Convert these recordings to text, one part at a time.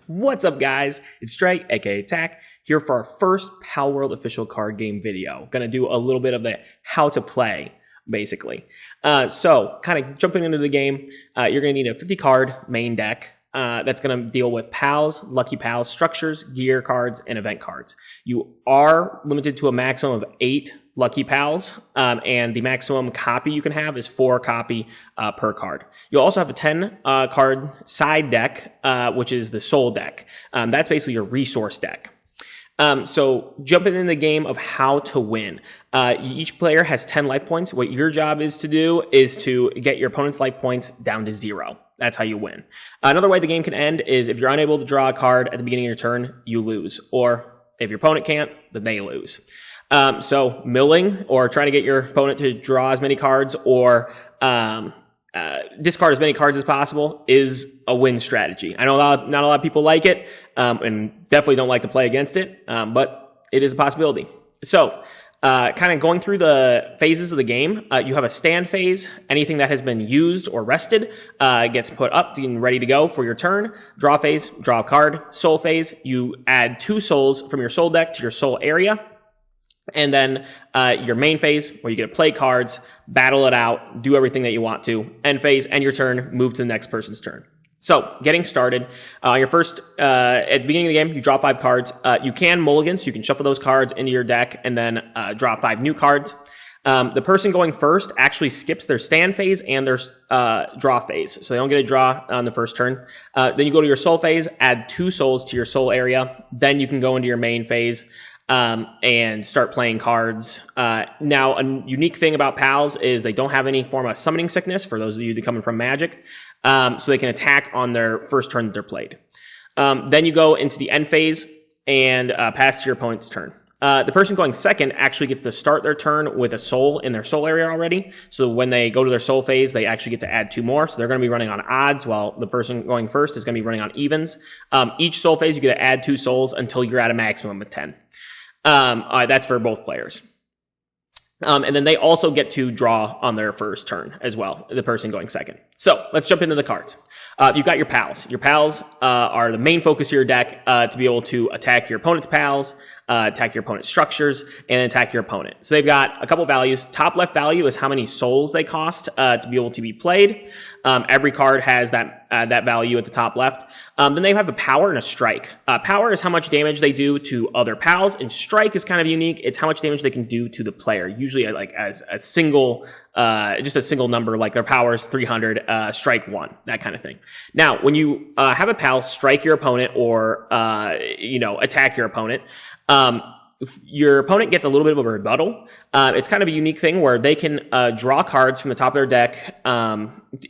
What's up, guys? It's Trey, aka TAKK, here for our first Palworld official card game video. Gonna do a little bit of the how to play, basically. So, kind of jumping into the game, you're gonna need a 50 card main deck. That's going to deal with pals, lucky pals, structures, gear cards, and event cards. You are limited to a maximum of 8 lucky pals, and the maximum copy you can have is 4 copy per card. You'll also have a 10 card side deck, which is the soul deck. That's basically your resource deck. So jumping in the game of how to win. Each player has 10 life points. What your job is to do is to get your opponent's life points down to 0. That's how you win. Another way the game can end is if you're unable to draw a card at the beginning of your turn, you lose. Or if your opponent can't, then they lose. So milling or trying to get your opponent to draw as many cards or discard as many cards as possible is a win strategy. I know not a lot of people like it, and definitely don't like to play against it, but it is a possibility. So, kind of going through the phases of the game, you have a stand phase. Anything that has been used or rested gets put up and ready to go for your turn. Draw phase, draw a card. Soul phase, you add 2 souls from your soul deck to your soul area. And then your main phase, where you get to play cards, battle it out, do everything that you want to. End phase, end your turn, move to the next person's turn. So, getting started, your first, at the beginning of the game, you draw 5 cards. You can mulligan, so you can shuffle those cards into your deck and then draw 5 new cards. The person going first actually skips their stand phase and their draw phase, so they don't get a draw on the first turn. Then you go to your soul phase, add 2 souls to your soul area. Then you can go into your main phase and start playing cards. Now, a unique thing about pals is they don't have any form of summoning sickness, for those of you that coming from Magic, so they can attack on their first turn that they're played. Then you go into the end phase and pass to your opponent's turn. The person going second actually gets to start their turn with a soul in their soul area already. So when they go to their soul phase, they actually get to add 2 more. So they're going to be running on odds, while the person going first is going to be running on evens. Each soul phase, you get to add 2 souls until you're at a maximum of 10. That's for both players. And then they also get to draw on their first turn as well, the person going second. So let's jump into the cards. You've got your pals. Your pals are the main focus of your deck to be able to attack your opponent's pals, attack your opponent's structures, and attack your opponent. So they've got a couple values. Top left value is how many souls they cost to be able to be played. Every card has that value at the top left. Then they have a power and a strike. Power is how much damage they do to other pals, and strike is kind of unique. It's how much damage they can do to the player. Usually, like as a single, just a single number, like their power is 300, strike 1, that kind of thing. Now, when you have a pal strike your opponent or attack your opponent, your opponent gets a little bit of a rebuttal. It's kind of a unique thing where they can draw cards from the top of their deck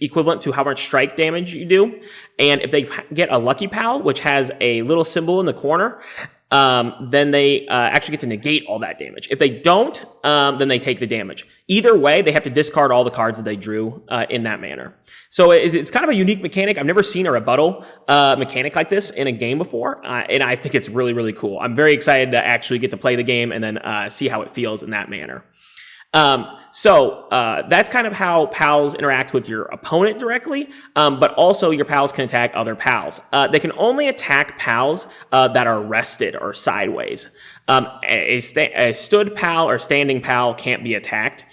equivalent to how much strike damage you do. And if they get a lucky pal, which has a little symbol in the corner, then they actually get to negate all that damage. If they don't, then they take the damage. Either way, they have to discard all the cards that they drew in that manner. So it's kind of a unique mechanic. I've never seen a rebuttal mechanic like this in a game before, and I think it's really, really cool. I'm very excited to actually get to play the game and then see how it feels in that manner. So that's kind of how pals interact with your opponent directly, but also your pals can attack other pals. They can only attack pals that are rested or sideways. A stood pal or standing pal can't be attacked.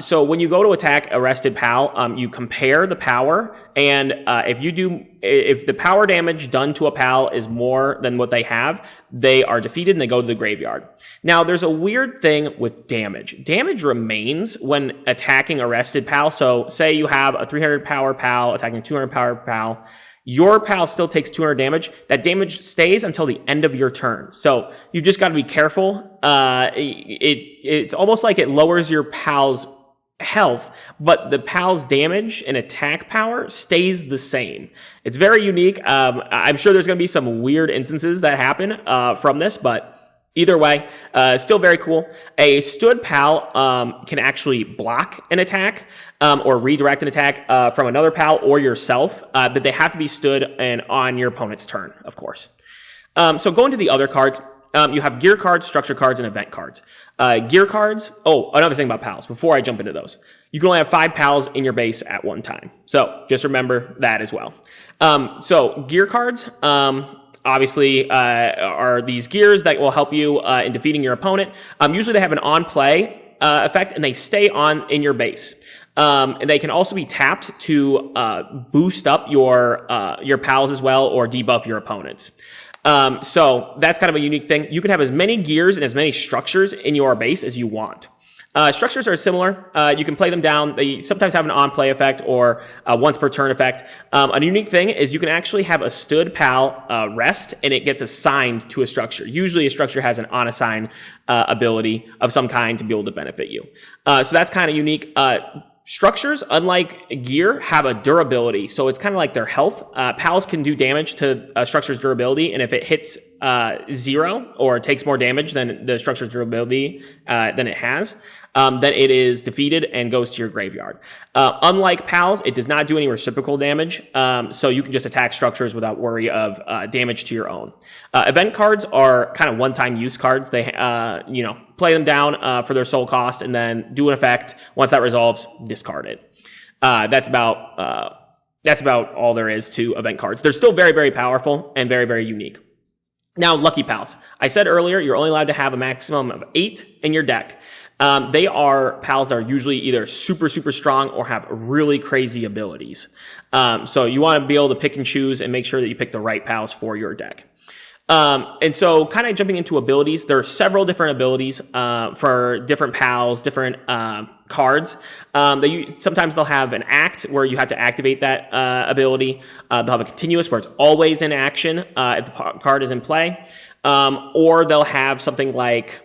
So when you go to attack a rested pal, you compare the power, and if the power damage done to a pal is more than what they have, they are defeated and they go to the graveyard. Now, there's a weird thing with damage. Damage remains when attacking a rested pal. So say you have a 300 power pal attacking a 200 power pal. Your pal still takes 200 damage. That damage stays until the end of your turn. So you just got to be careful. It's almost like it lowers your pal's health, but the pal's damage and attack power stays the same. It's very unique. I'm sure there's going to be some weird instances that happen from this, but either way, still very cool. A stood pal can actually block an attack or redirect an attack from another pal or yourself, but they have to be stood and on your opponent's turn, of course. So going to the other cards, You have gear cards, structure cards, and event cards. Gear cards. Oh, another thing about pals before I jump into those. You can only have 5 pals in your base at one time. So just remember that as well. So gear cards, obviously, are these gears that will help you in defeating your opponent. Usually they have an on-play effect, and they stay on in your base. And they can also be tapped to boost up your pals as well, or debuff your opponents. So that's kind of a unique thing. You can have as many gears and as many structures in your base as you want. Structures are similar. You can play them down. They sometimes have an on-play effect or a once per turn effect. A unique thing is you can actually have a stood pal rest, and it gets assigned to a structure. Usually a structure has an on-assign ability of some kind to be able to benefit you. So that's kind of unique. Structures, unlike gear, have a durability. So it's kind of like their health. Pals can do damage to a structure's durability, and if it hits 0 or takes more damage than the structure's durability than it has, then it is defeated and goes to your graveyard. Unlike pals, it does not do any reciprocal damage, so you can just attack structures without worry of damage to your own. Event cards are kind of one-time use cards. They, play them down for their soul cost, and then do an effect. Once that resolves, discard it. That's about all there is to event cards. They're still very, very powerful and very, very unique. Now, lucky pals. I said earlier, you're only allowed to have a maximum of 8 in your deck. They are pals that are usually either super, super strong or have really crazy abilities. So you want to be able to pick and choose and make sure that you pick the right pals for your deck. And so kind of jumping into abilities, there are several different abilities, for different pals, different, cards. Sometimes they'll have an act where you have to activate that, ability. They'll have a continuous where it's always in action, if the card is in play. Or they'll have something like,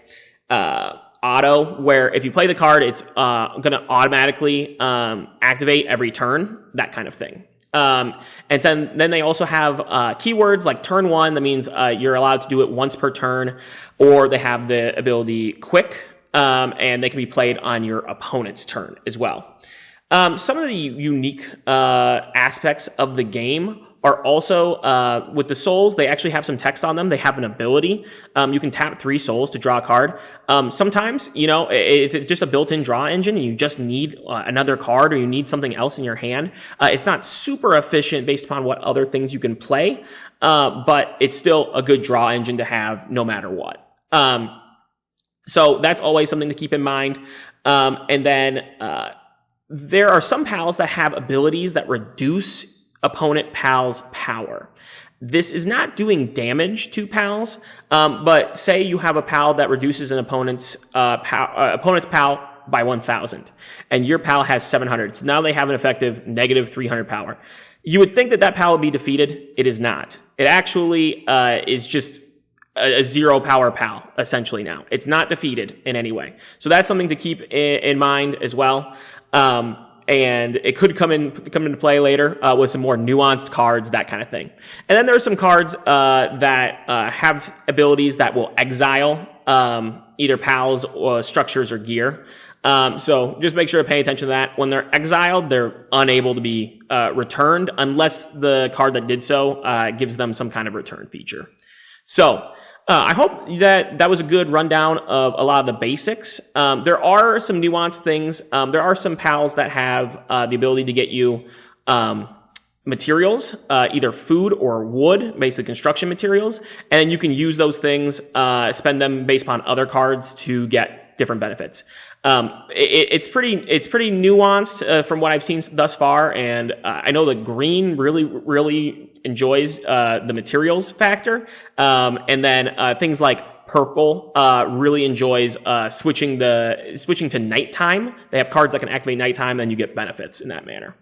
auto, where if you play the card, it's, gonna automatically, activate every turn, that kind of thing. And then they also have keywords like turn 1. That means you're allowed to do it once per turn, or they have the ability quick, and they can be played on your opponent's turn as well. Some of the unique aspects of the game are also with the souls. They actually have some text on them. They have an ability. You can tap 3 souls to draw a card. Sometimes, it's just a built-in draw engine, and you just need another card, or you need something else in your hand. It's not super efficient based upon what other things you can play, but it's still a good draw engine to have no matter what. So that's always something to keep in mind. And then there are some pals that have abilities that reduce opponent pals' power. This is not doing damage to pals, but say you have a pal that reduces an opponent's pal by 1,000, and your pal has 700. So now they have an effective negative 300 power. You would think that that pal would be defeated. It is not. It actually is just a 0 power pal, essentially now. It's not defeated in any way. So that's something to keep in mind as well. And it could come into play later with some more nuanced cards, that kind of thing. And then there are some cards that have abilities that will exile either pals or structures or gear. So just make sure to pay attention to that. When they're exiled, they're unable to be returned unless the card that did so gives them some kind of return feature. So I hope that was a good rundown of a lot of the basics. There are some nuanced things. There are some pals that have the ability to get you materials, either food or wood, basically construction materials, and you can use those things, spend them based upon other cards to get different benefits. It's pretty nuanced from what I've seen thus far, and I know that green really enjoys the materials factor, and then things like purple really enjoys switching to nighttime. They have cards that can activate nighttime, and you get benefits in that manner.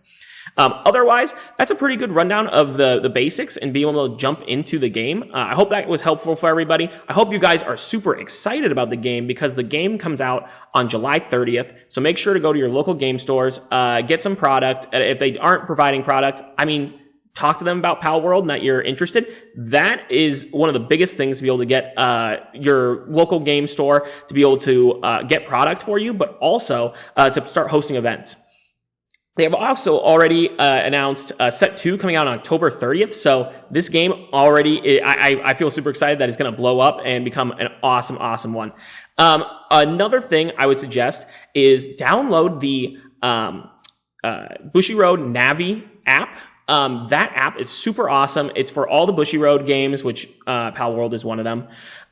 Otherwise, that's a pretty good rundown of the basics and being able to jump into the game. I hope that was helpful for everybody. I hope you guys are super excited about the game because the game comes out on July 30th. So make sure to go to your local game stores, get some product. If they aren't providing product, talk to them about Palworld and that you're interested. That is one of the biggest things to be able to get your local game store to be able to get product for you, but also to start hosting events. They have also already announced set 2 coming out on October 30th. So this game already, I feel super excited that it's going to blow up and become an awesome, awesome one. Another thing I would suggest is download the Bushiroad Navi app. That app is super awesome. It's for all the Bushiroad games, which Palworld is one of them.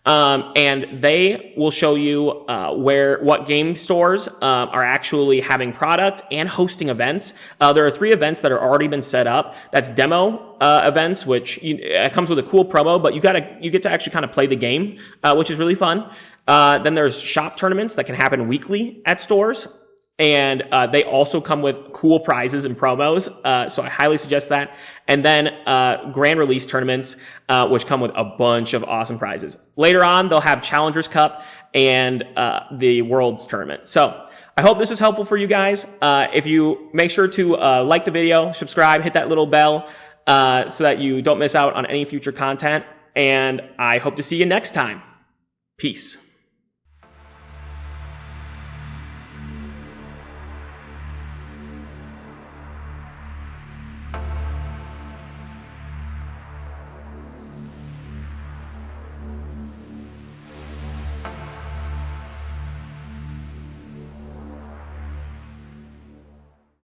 And they will show you what game stores are actually having product and hosting events. There are 3 events that are already been set up. That's demo events, which it comes with a cool promo, but you get to actually kind of play the game, which is really fun. Then there's shop tournaments that can happen weekly at stores. And they also come with cool prizes and promos, so I highly suggest that. And then grand release tournaments, which come with a bunch of awesome prizes. Later on, they'll have Challengers Cup and the Worlds Tournament. So I hope this was helpful for you guys. If you make sure to like the video, subscribe, hit that little bell so that you don't miss out on any future content. And I hope to see you next time. Peace.